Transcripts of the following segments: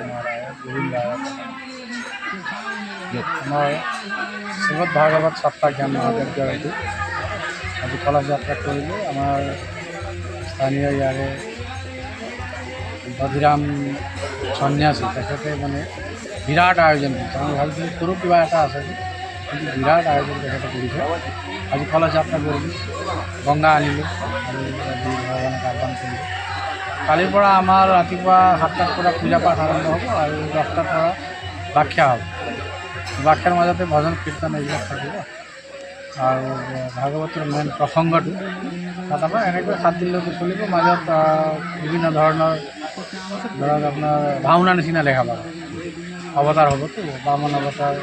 कुमार आए गोविंद आए मैं श्रीमद भागवत सप्ताह ज्ञान महादेव जयंती आज कलश यात्रा करिले आमार स्थानीय यारे बधिराम सन्यासी तेखते माने विराट आयोजन कर भाई सरू क्या आसे कि विराट आयोजन तेखते कर आज कलश यात्रा करिले गंगा आनिले भगवान आह्वान करिले कालिर पर आमार रातिपुवा 7टार पर पूजा पाठ आरम्भ हब और 10टार पर व्याख्या हब व्याख्यार मजाते भजन कीर्तन एगुलो थाकिब और भागवतर मेन प्रसंगटो तात आमार एनेকৈ 7 दिनলৈকে चलिब मजत विभिन्न धৰণৰ धरक आपनार भावना निचिना देखा पाब अवतार हब तो बामन अवतार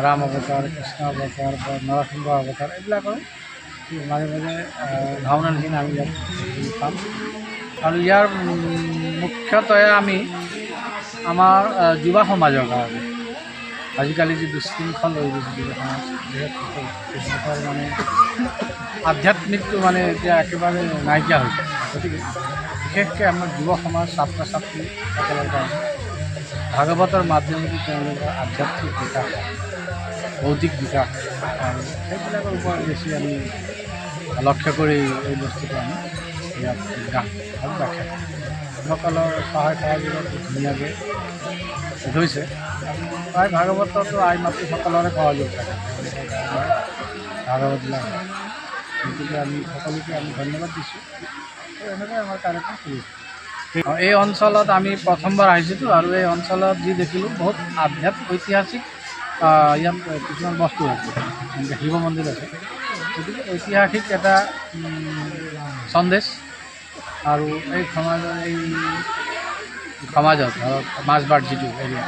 राम अवतार कृष्ण अवतार नरसिंह अवतार एबिलाকৰ माजे माजे भावना निचिना आमि पाम और यार मुख्यतः आमी आमार युवा समाजर कारण आजिकाली जी विशृंखल हो गई युवा समाज माने आध्यात्मिक माने एकेबारे नायकिया गति विशेषकर आमार युवा समाज छात्र छात्री कारण भागवतर माध्यमेदी आध्यात्मिक विकास बौद्धिक विकास और सैबिलाकर ऊपर बेसि आमी लक्ष्य करी बस्तुটো आमी ইয়াত ব্যাখ্যা সকলৰ সহায় সহযোগত ধুনীয়াকৈ হৈছে প্ৰায় ভাগৱততো আই মাতৃ সকলৰে সহযোগ থাকে ভাগৱতবিলাক গতিকে আমি সকলোকে আমি ধন্যবাদ দিছোঁ এনেকৈ আমাৰ কাৰ্যক্ৰম কৰিছোঁ এই অঞ্চলত আমি প্ৰথমবাৰ আহিছোঁতো আৰু এই অঞ্চলত যি দেখিলোঁ বহুত ঐতিহাসিক ইয়াত কিছুমান বস্তু আছে যেনেকৈ শিৱ মন্দিৰ আছে গতিকে ঐতিহাসিক এটা সন্দেশ और ये समाजत धरक माझबाट जी एरिया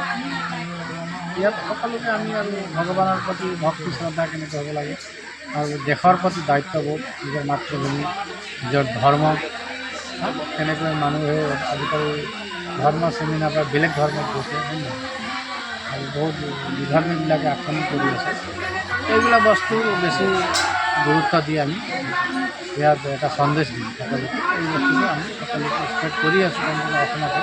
इतना सकोलोके भगवान प्रति भक्ति श्रद्धा के हम लगे और देशर प्रति दायित्वबोध निजर मातृभूमि निजर धर्म केनेक मानुहे आजिकल धर्म चिनि नापाय बेलेग धर्म গৈছে और बहुत विधर्मीबिलाके आक्रमण कर এইবিলা बस्तु बेसि गुरुत्व दी आम ইয়াত এটা সন্দেশ দিম সকলোকে এই বস্তুটো আমি সকলোকে স্প্ৰেড কৰি আছোঁ অসমতে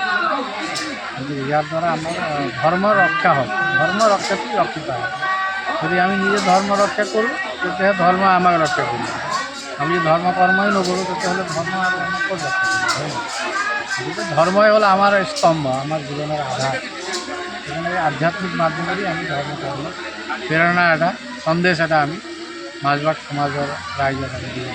গতিকে ইয়াৰ দ্বাৰা আমাৰ ধৰ্ম ৰক্ষা হয় ধৰ্ম ৰক্ষাটো ৰক্ষিত হয় যদি আমি নিজে ধৰ্ম ৰক্ষা কৰোঁ তেতিয়াহে ধৰ্ম আমাক ৰক্ষা কৰিব আমি যদি ধৰ্ম কৰ্মই নকৰোঁ তেতিয়াহ'লে ধৰ্ম আৰু আমাক ক'ত ৰক্ষা কৰিব গতিকে ধৰ্মই হ'ল আমাৰ স্তম্ভ আমাৰ জীৱনৰ আধাৰ সেইকাৰণে আধ্যাত্মিক মাধ্যমেদি আমি ধৰ্ম কৰ্ম প্ৰেৰণা এটা সন্দেশ এটা আমি माझबाट समाजर राइजक हामी दिन